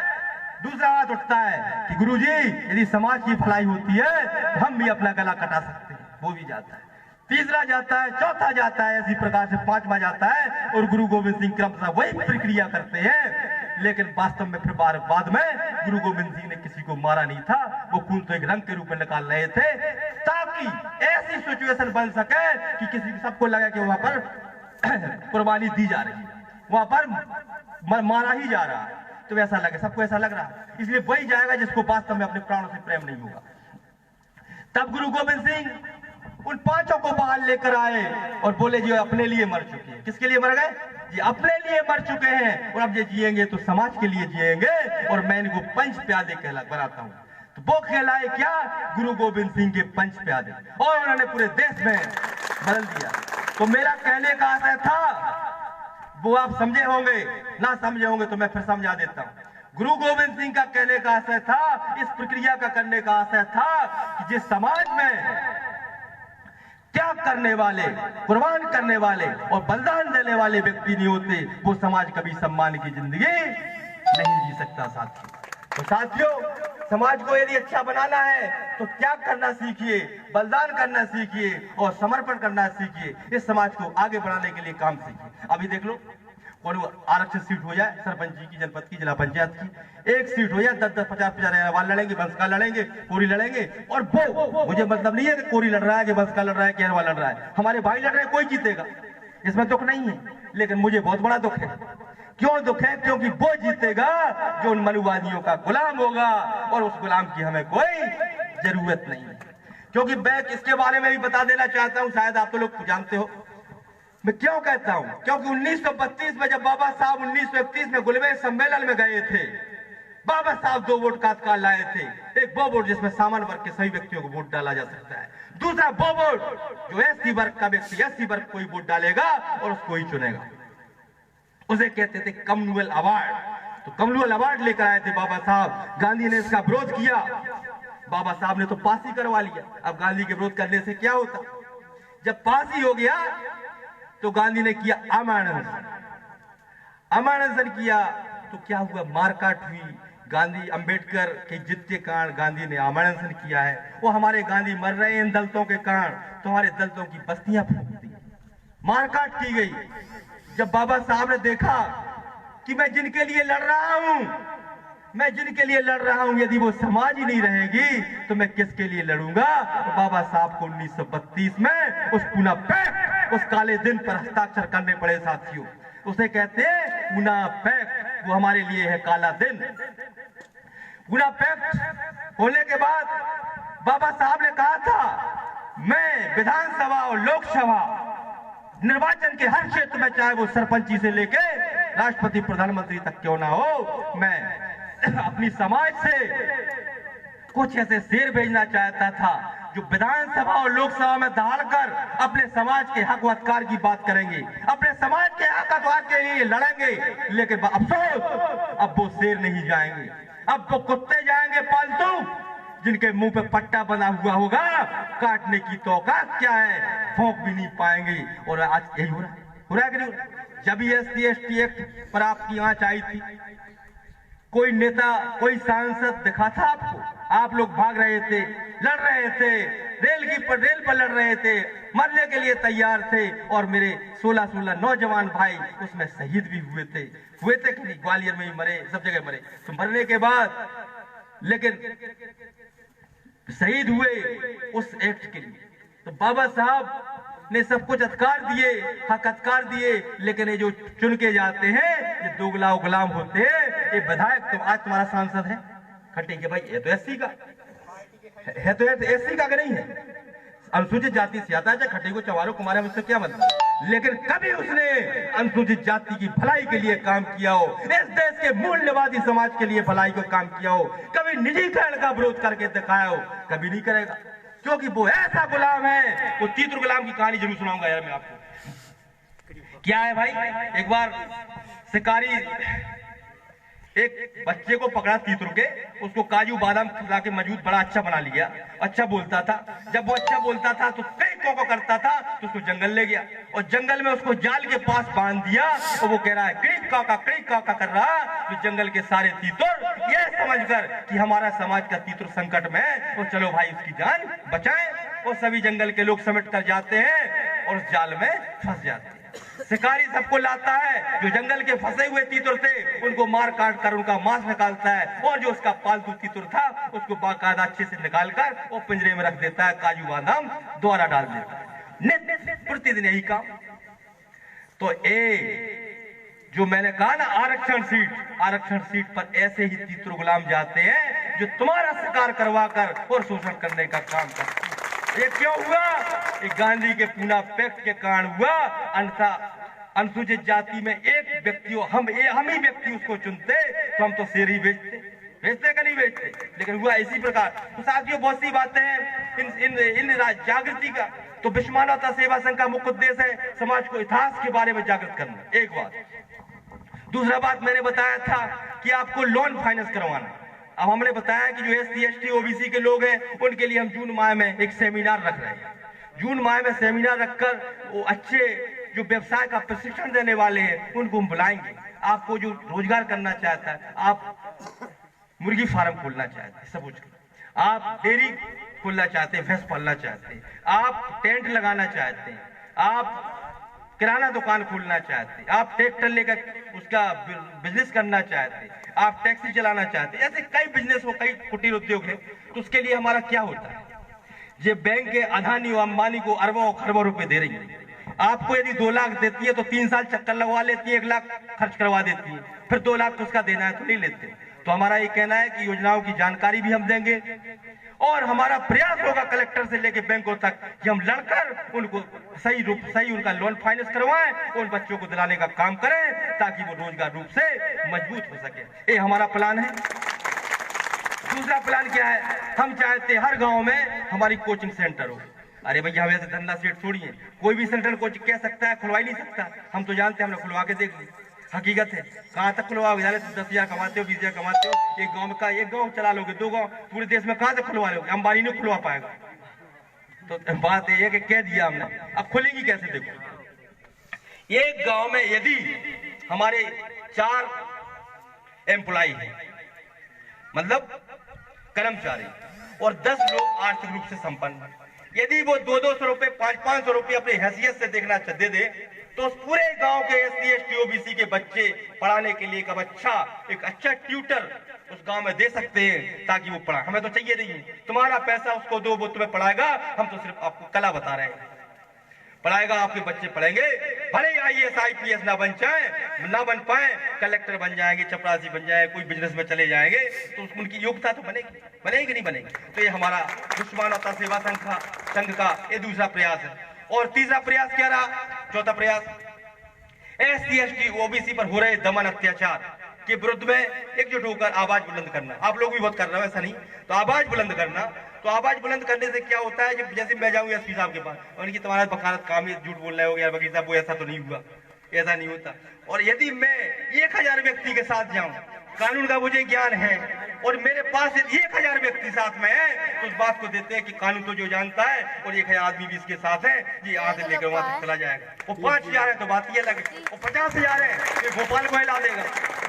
दूसरा हाथ उठता है कि गुरुजी यदि समाज की भलाई होती है तो हम भी अपना गला कटा सकते हैं, वो भी जाता है। तीसरा जाता है, चौथा जाता है, इसी प्रकार से 5वां जाता है और गुरु गोविंद सिंह क्रमशः वही प्रक्रिया करते हैं। लेकिन वास्तव में फिर बाद में गुरु गोविंद सिंह ने किसी को मारा नहीं था, वो खून तो एक रंग के रूप में निकाल रहे थे, ताकि ऐसी सिचुएशन बन सके कि किसी सबको लगे कि वहां पर कुर्बानी दी जा रही है, वहां पर मारा ही जा रहा है। तो ऐसा लगे, सबको ऐसा लग रहा है, इसलिए वही जाएगा जिसको वास्तव में अपने प्राणों से प्रेम नहीं होगा। तब गुरु गोविंद सिंह उन 5 को बाहर लेकर आए और बोले जी अपने लिए मर चुके हैं। किसके लिए मर गए? ये अपने लिए मर चुके हैं, और अब ये जिएंगे तो समाज के लिए जिएंगे, और मैं इनको 5 प्यादे बनाता हूँ। तो वो कहलाए क्या? गुरु गोविंद सिंह के 5 प्यादे, और उन्होंने पूरे देश में बदल दिया। तो मेरा कहने का आशय था, वो आप समझे होंगे, ना समझे होंगे तो मैं फिर समझा देता हूँ। गुरु गोविंद सिंह का कहने का आशय था, इस प्रक्रिया का करने का आशय था कि जिस समाज में त्याग करने वाले, कुर्बान करने वाले और बलिदान देने वाले व्यक्ति नहीं होते, वो समाज कभी सम्मान की जिंदगी नहीं जी सकता। तो साथियों, समाज को यदि अच्छा बनाना है तो त्याग करना सीखिए, बलिदान करना सीखिए और समर्पण करना सीखिए। इस समाज को आगे बढ़ाने के लिए काम सीखिए। अभी देख लो, कौन आरक्षित सीट हो जाए, सरपंच की, जनपद की, जिला पंचायत की, एक सीट हो जाए, 10-10, 50-50 वाले लड़ेंगे, बंसका लड़ेंगे, कोरी लड़ेंगे। और वो मुझे मतलब नहीं है कि कोरी लड़ रहा है, कि बंसका लड़ रहा है, केरवा लड़ रहा है, हमारे भाई लड़ रहे हैं, कोई जीतेगा, इसमें दुख नहीं है। लेकिन मुझे बहुत बड़ा दुख है। क्यों दुख है? क्योंकि वो जीतेगा जो उन मनुवादियों का गुलाम होगा, और उस गुलाम की हमें कोई जरूरत नहीं है। क्योंकि मैं इसके बारे में भी बता देना चाहता हूं, शायद आप तो लोग जानते हो मैं क्यों कहता हूं। क्योंकि 1932 में जब बाबा साहब 1931 में गुलबेग सम्मेलन में गए थे, बाबा साहब 2 वोट का लाए थे। एक वो वोट जिसमें सामान्य वर्ग के सभी व्यक्तियों को वोट डाला जा सकता है, दूसरा वो वोट जो एससी वर्ग का व्यक्ति, एससी वर्ग कोई वोट डालेगा और उसको ही चुनेगा। उसे कहते थे कम्युनल अवार्ड। तो कम्युनल अवार्ड लेकर आए थे बाबा साहब। गांधी ने इसका विरोध किया, बाबा साहब ने तो पास ही करवा लिया। अब गांधी के विरोध करने से क्या होता? जब पास ही हो गया तो गांधी ने किया अमानसन किया, तो क्या हुआ? मारकाट हुई। गांधी अंबेडकर के जिद के कारण गांधी ने अमानसन किया है। वो हमारे गांधी मर रहे हैं इन दलितों के कारण, तो हमारे दलितों की बस्तियां फूक दी। मारकाट की गई। जब बाबा साहब ने देखा कि मैं जिनके लिए लड़ रहा हूं, यदि वो समाज ही नहीं रहेगी तो मैं किसके लिए लड़ूंगा। तो बाबा साहब को 1932 में उस पूना पैक्ट, उस काले दिन पर हस्ताक्षर करने पड़े साथियों। उसे कहते हैं पूना पैक्ट, वो हमारे लिए है काला दिन। पूना पैक्ट होने के बाद बाबा साहब ने कहा था, मैं विधानसभा और लोकसभा निर्वाचन के हर क्षेत्र में, चाहे वो सरपंची से लेके राष्ट्रपति प्रधानमंत्री तक क्यों ना हो, मैं अपनी समाज से कुछ ऐसे शेर भेजना चाहता था जो विधानसभा और लोकसभा में दहाड़कर अपने समाज के हक अधिकार की बात करेंगे, अपने समाज के हक अधिकार के लिए लड़ेंगे। लेकिन अफसोस, अब वो शेर नहीं जाएंगे, अब वो कुत्ते जाएंगे पालतू, जिनके मुंह पे पट्टा बना हुआ होगा, काटने की तो औकात क्या है, भौंक भी नहीं पाएंगे। और आज यही हो रहा है कि नहीं? जब ये SC/ST एक्ट पर आपकी आंच आई थी, कोई नेता, कोई सांसद दिखा था आपको? आप लोग भाग रहे थे, लड़ रहे थे, रेल पर लड़ रहे थे, मरने के लिए तैयार थे। और मेरे 16 नौजवान भाई उसमें शहीद भी हुए थे कि नहीं? ग्वालियर में ही मरे, सब जगह मरे। तो मरने के बाद लेकिन शहीद हुए उस एक्ट के लिए। तो बाबा साहब ने सब कुछ अधिकार दिए, हक अधिकार दिए, लेकिन ये जो चुन के जाते हैं, ये दोगला गुलाम होते हैं। ये विधायक तो आज तुम्हारा सांसद है खट्टे के भाई, ये तो SC का है, तो SC का नहीं है, अनुसूचित जाति से आता है। खट्टे को चवारो कुमारे मुझसे क्या मतलब, लेकिन कभी उसने अनुसूचित जाति की भलाई के लिए काम किया हो, इस देश के मूल्यवादी समाज के लिए भलाई को काम किया हो, कभी निजीकरण का विरोध करके दिखाया हो, कभी नहीं करेगा, क्योंकि वो ऐसा गुलाम है। वो तीतर गुलाम की कहानी जरूर सुनाऊंगा यार मैं आपको। क्या है भाई, एक बार शिकारी एक बच्चे को पकड़ा तीतर के, उसको काजू बादाम खिला के मजबूत बड़ा अच्छा बना लिया, अच्छा बोलता था। जब वो अच्छा बोलता था तो कई को करता था, तो उसको जंगल ले गया और जंगल में उसको जाल के पास बांध दिया। और वो कह रहा है क्रिक काका कर रहा। तो जंगल के सारे तीतर ये समझकर कि हमारा समाज का तीतर संकट में है, और चलो भाई उसकी जान बचाएं। और सभी जंगल के लोग समेट कर जाते हैं और उस जाल में फंस जाते हैं। शिकारी सबको लाता है, जो जंगल के फंसे हुए तीतर थे उनको मार काट कर उनका मांस निकालता है, और जो उसका पालतू तीतर था उसको बाकायदा अच्छे से निकालकर वो पिंजरे में रख देता है, काजू बादाम द्वारा डाल देता है। प्रतिदिन यही काम। तो जो मैंने कहा ना, आरक्षण सीट पर ऐसे ही तीतर गुलाम जाते हैं जो तुम्हारा शिकार करवा कर और शोषण करने का काम करते हैं। ये क्यों हुआ? ये गांधी के पूना पैक्ट के कारण हुआ। अन्यथा अनुसूचित जाति में एक व्यक्ति, हम ही व्यक्ति उसको चुनते तो हम तो शेर ही बेचते का नहीं बेचते। लेकिन हुआ इसी प्रकार। तो साथियों, बहुत सी बातें हैं इन जागृति का। तो विश्व मानवता सेवा संघ का मुख्य उद्देश्य है समाज को इतिहास के बारे में जागृत करना, एक बात। दूसरा बात मैंने बताया था कि आपको लोन फाइनेंस करवाना। अब हमने बताया कि जो SC/ST OBC के लोग हैं उनके लिए हम जून माह में एक सेमिनार रख रहे हैं। जून माह में सेमिनार रखकर वो अच्छे जो व्यवसाय का प्रशिक्षण देने वाले हैं उनको हम बुलाएंगे। आपको जो रोजगार करना चाहता है, आप मुर्गी फार्म खोलना चाहते हैं, सब कुछ, आप डेयरी खोलना चाहते हैं, भैंस पालना चाहते हैं, आप टेंट लगाना चाहते हैं, आप किराना दुकान खोलना चाहते हैं, आप ट्रैक्टर लेकर उसका बिजनेस करना चाहते हैं, आप टैक्सी चलाना चाहते हैं, ऐसे कई बिजनेस हो, कई कुटीर उद्योग है। तो उसके लिए हमारा क्या होता है, ये बैंक के अदानी और अंबानी को अरबों और खरबों रुपए दे रही है। आपको यदि 2 लाख देती है तो 3 साल चक्कर लगवा लेती है, 1 लाख खर्च करवा देती है, फिर 2 लाख तो उसका देना है तो नहीं लेते। तो हमारा ये कहना है कि योजनाओं की जानकारी भी हम देंगे, और हमारा प्रयास होगा कलेक्टर से लेकर बैंकों तक कि हम लड़कर उनको सही उनका लोन फाइनेंस करवाएं, उन बच्चों को दिलाने का काम करें ताकि वो रोजगार रूप से मजबूत हो सके। ये हमारा प्लान है। दूसरा प्लान क्या है, हम चाहते हर गांव में हमारी कोचिंग सेंटर हो। अरे भैया, हम ऐसे धंधा सेठ छोड़िए, कोई भी सेंटर कोचिंग कह सकता है, खुलवा ही नहीं सकता। हम तो जानते हैं, हमने खुलवा के देख ली, हकीकत है। कहाँ तक खुलवा, 10,000 कमाते हो, 20,000 कमाते हो, एक गांव चला लोगे, 2 गांव पूरे देश में कहाँ तक खुलवा लोगे? अंबानी नहीं खुलवा पाएगा। तो बात ये है कि कह दिया हमने, अब खुलेगी कैसे? देखो, एक गांव में यदि हमारे 4 एम्प्लॉय हैं, मतलब कर्मचारी, और 10 लोग आर्थिक रूप से संपन्न, यदि वो 200-200 रुपए 500-500 रुपए अपनी हैसियत से देखना दे दे, तो उस पूरे गांव के SC ST OBC के बच्चे पढ़ाने के लिए एक अच्छा ट्यूटर उस गांव में दे सकते हैं, ताकि वो पढ़ा। हमें तो चाहिए नहीं तुम्हारा पैसा, उसको दो, वो तुम्हें पढ़ाएगा। हम तो सिर्फ आपको कला बता रहे हैं, पढ़ाएगा, आपके बच्चे पढ़ेंगे। भले ही IAS IPS ना बन पाए, कलेक्टर बन जाएंगे, चपरासी बन जाए, कोई बिजनेस में चले जाएंगे, तो उनकी योग्यता तो बनेगी नहीं बनेगी। तो ये हमारा विश्व मानवता सेवा संघ का ये दूसरा प्रयास है। और तीसरा प्रयास क्या रहा? चौथा प्रयास SC ST OBC पर हो रहे दमन अत्याचार के विरुद्ध में एकजुट होकर आवाज बुलंद करना। आप लोग भी बहुत कर रहे हो, ऐसा नहीं, तो आवाज बुलंद करना। तो आवाज बुलंद करने से क्या होता है, जब जैसे मैं जाऊं SP साहब के पास, उनकी तुम्हारा बखारत काम है, झूठ बोल रहे हो यार वकील साहब, वो ऐसा तो नहीं हुआ, ऐसा नहीं होता। और यदि मैं 1000 व्यक्ति के साथ जाऊं, कानून का मुझे ज्ञान है, और मेरे पास 1000 व्यक्ति साथ में है, तो उस बात को देते हैं कि कानून तो जो जानता है, और 1000 आदमी भी इसके साथ है, ये यहाँ से लेकर वहां तक चला जाएगा। वो 5000 है तो बात ये अलग है, वो 50000 है, ये भोपाल को हिला देगा।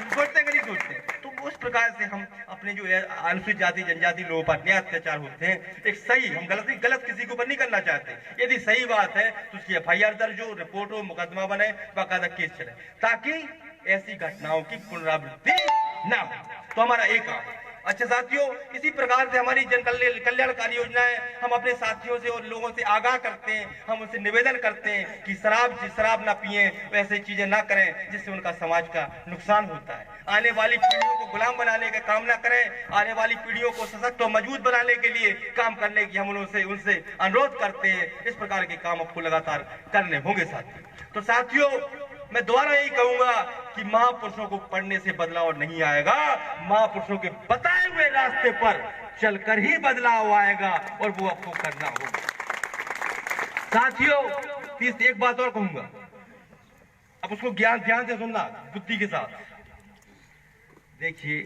सोचते हैं कि नहीं सोचते? तो उस प्रकार से हम अपने जो अनुसूचित जाति जनजाति लोगों पर अन्याय अत्याचार होते हैं, एक सही, हम गलत किसी के ऊपर नहीं करना चाहते। यदि सही बात है तो उसकी FIR दर्ज हो, रिपोर्ट हो, मुकदमा बने, बाकायदा केस चले, ताकि ऐसी घटनाओं की पुनरावृत्ति ना हो। तो हमारा एक काम। अच्छा साथियों, इसी प्रकार से हमारी जन कल्याणकारी योजनाएं हम अपने साथियों से और लोगों से आगाह करते हैं। हम उनसे निवेदन करते हैं कि शराब ना पिए, वैसे चीजें ना करें जिससे उनका समाज का नुकसान होता है। आने वाली पीढ़ियों को गुलाम बनाने का काम ना करें, आने वाली पीढ़ियों को सशक्त और मजबूत बनाने के लिए काम करने की हम उनसे अनुरोध करते हैं। इस प्रकार के काम आपको लगातार करने होंगे साथियों। तो साथियों, मैं दोबारा यही कहूंगा कि महापुरुषों को पढ़ने से बदलाव नहीं आएगा, महापुरुषों के बताए हुए रास्ते पर चलकर ही बदलाव आएगा, और वो आपको करना होगा साथियों। एक बात और कहूंगा, अब उसको ध्यान से सुनना, बुद्धि के साथ। देखिए,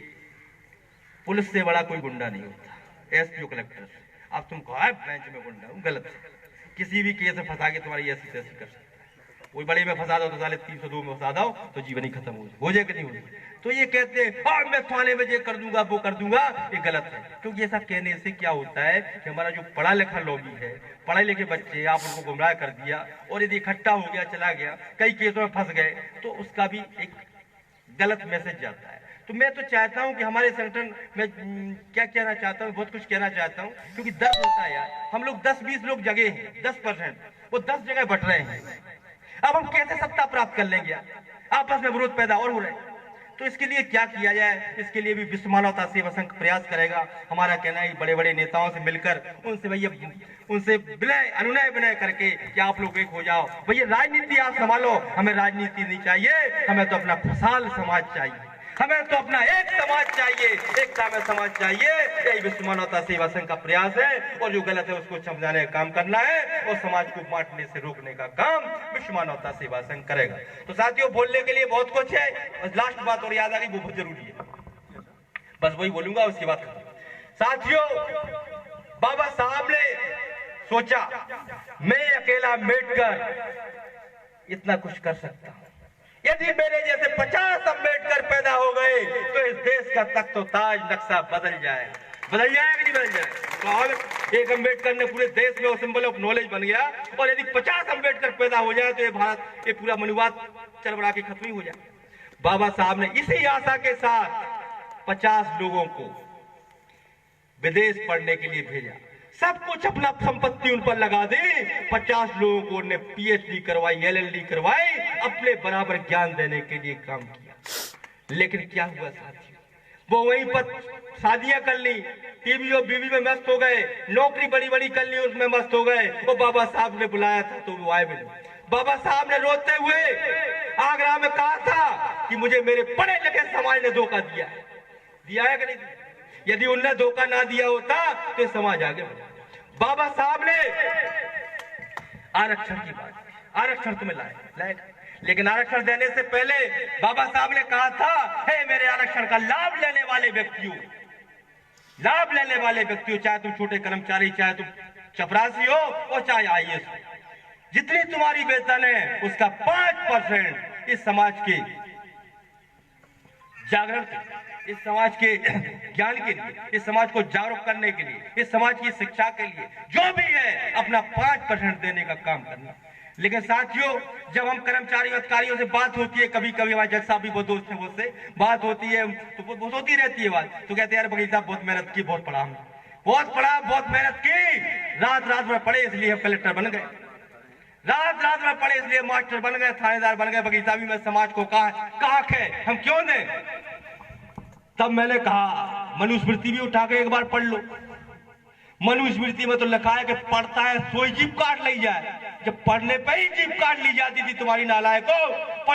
पुलिस से बड़ा कोई गुंडा नहीं होता, SPO कलेक्टर। अब तुम कहो बेंच में गुंडा हूं, गलत है। किसी भी केस में फंसा के तुम्हारी ऐसी तैसी कर सकते, कोई बड़े में फंसा दो तो साले 302 में फंसा दो तो जीवन ही खत्म हो जाए कि नहीं हो जाए। तो ये कहते हैं मैं थाने में ये कर दूंगा, वो कर दूंगा, ये गलत है। क्योंकि ऐसा कहने से क्या होता है कि हमारा जो पढ़ा लिखा लॉबी है, पढ़े लिखे बच्चे, आप उनको गुमराह कर दिया, और यदि इकट्ठा हो गया, चला गया, कई केसों में फंस गए, तो उसका भी एक गलत मैसेज जाता है। तो मैं तो चाहता हूं कि हमारे संगठन में क्या कहना चाहता हूं, बहुत कुछ कहना चाहता हूं, क्योंकि दर्द होता है यार। हम लोग 10-20 लोग जगह हैं, 10%, वो 10 जगह बट रहे हैं। अब हम कैसे सत्ता प्राप्त कर लेंगे? आपस में विरोध पैदा और हो रहे हैं। तो इसके लिए क्या किया जाए? इसके लिए भी विश्व मानवता सेवा संघ प्रयास करेगा। हमारा कहना है बड़े बड़े नेताओं से मिलकर उनसे अनुनय विनय करके कि आप लोग एक हो जाओ, भैया राजनीति आप संभालो, हमें राजनीति नहीं चाहिए, हमें तो अपना खुशहाल समाज चाहिए, हमें तो अपना एक समाज चाहिए, एकता में समाज चाहिए। यही विश्व मानवता सेवा संघ का प्रयास है, और जो गलत है उसको समझाने का काम करना है, और समाज को बांटने से रोकने का काम विश्व मानवता सेवा संघ करेगा। तो साथियों, बोलने के लिए बहुत कुछ है, लास्ट बात और याद आ गई, वो बहुत जरूरी है, बस वही बोलूंगा, उसके बाद साथियों, बाबा साहब ने सोचा मैं अकेला अम्बेडकर इतना कुछ कर सकता हूं। यदि मेरे जैसे 50 अम्बेडकर पैदा हो गए तो इस देश का तख्त ताज नक्शा बदल जाएगा कि नहीं बदल जाए? तो एक अम्बेडकर ने पूरे देश में वो सिंबल ऑफ नॉलेज बन गया, और यदि 50 अम्बेडकर पैदा हो जाए तो ये भारत, ये पूरा मनुवाद चल बढ़ा के खत्म ही हो जाए। बाबा साहब ने इसी आशा के साथ 50 लोगों को विदेश पढ़ने के लिए भेजा, सब कुछ अपना संपत्ति उन पर लगा दी। 50 लोगों को उन्हें PhD करवाई, LLD करवाई, अपने बराबर ज्ञान देने के लिए काम किया। लेकिन क्या हुआ साथियों, वो वहीं पर शादियां कर ली, टीवी और बीवी में मस्त हो गए, नौकरी बड़ी बड़ी कर ली, उसमें मस्त हो गए। वो बाबा साहब ने बुलाया था तो वो आए भी नहीं। बाबा साहब ने रोते हुए आगरा में कहा था कि मुझे मेरे पढ़े लिखे समाज ने धोखा दिया है कि नहीं? यदि उन्हें धोखा ना दिया होता तो समाज आगे बढ़ा। बाबा साहब ने आरक्षण की बात, आरक्षण तुम्हें लाएगा, लेकिन आरक्षण देने से पहले बाबा साहब ने कहा था, हे मेरे आरक्षण का लाभ लेने वाले व्यक्तियों, चाहे तुम छोटे कर्मचारी, चाहे तुम चपरासी हो और चाहे IAS हो, जितनी तुम्हारी वेतन है उसका 5% इस समाज के जागरण के लिए, इस समाज के ज्ञान के लिए, इस समाज को जागरूक करने के लिए, इस समाज की शिक्षा के लिए जो भी है अपना 5% देने का काम करना। लेकिन साथियों, जब हम कर्मचारी अधिकारियों से बात होती है, कभी कभी हमारे जज साहब भी बहुत दोस्त हैं, उससे बात होती है तो बहुत होती रहती है बात, तो कहते हैं यार वकील साहब बहुत मेहनत की, बहुत पढ़ा हमने, बहुत पढ़ा, बहुत मेहनत की, रात रात भर पढ़े इसलिए हम कलेक्टर बन गए, रात रात भर पढ़े इसलिए मास्टर बन गए, थानेदार बन गए, वकील साहब में समाज को कहा है हम क्यों दें। तब मैंने कहा मनुस्मृति भी उठा के एक बार पढ़ लो। मनुस्मृति में तो लिखा है कि पढ़ता है सोई जीभ काट ली जाए। जब पढ़ने पे ही जीभ काट ली जाती थी तुम्हारी नालायक को,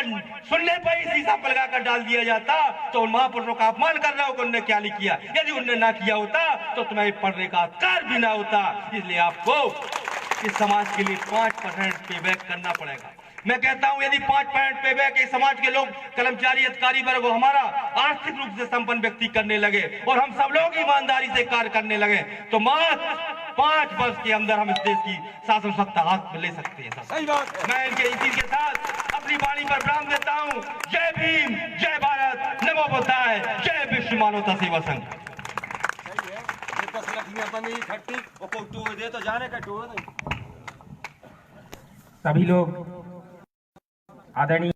सुनने पे ही शीशा पलगा कर डाल दिया जाता, तो उन महापुरुषों का अपमान कर रहे हो कि उन्होंने क्या नहीं किया। यदि उन्होंने ना किया होता तो तुम्हें पढ़ने का अधिकार भी ना होता। इसलिए आपको इस समाज के लिए 5% पे बैक करना पड़ेगा। मैं कहता हूं यदि 5% पे बैक इस समाज के लोग, कर्मचारी अधिकारी वर्ग हमारा आर्थिक रूप से संपन्न व्यक्ति करने लगे और हम सब लोग ईमानदारी से कार्य करने लगे, तो मात्र 5 वर्ष के अंदर हम इस देश की शासन सत्ता हाथ में ले सकते हैं। सही बात। मैं इनके इसी के साथ अपनी वाणी पर विराम देता हूं। जय भीम, जय भारत, नमो बुद्धाय, जय विश्व मानवता सेवा संघ। सभी लोग आदरणीय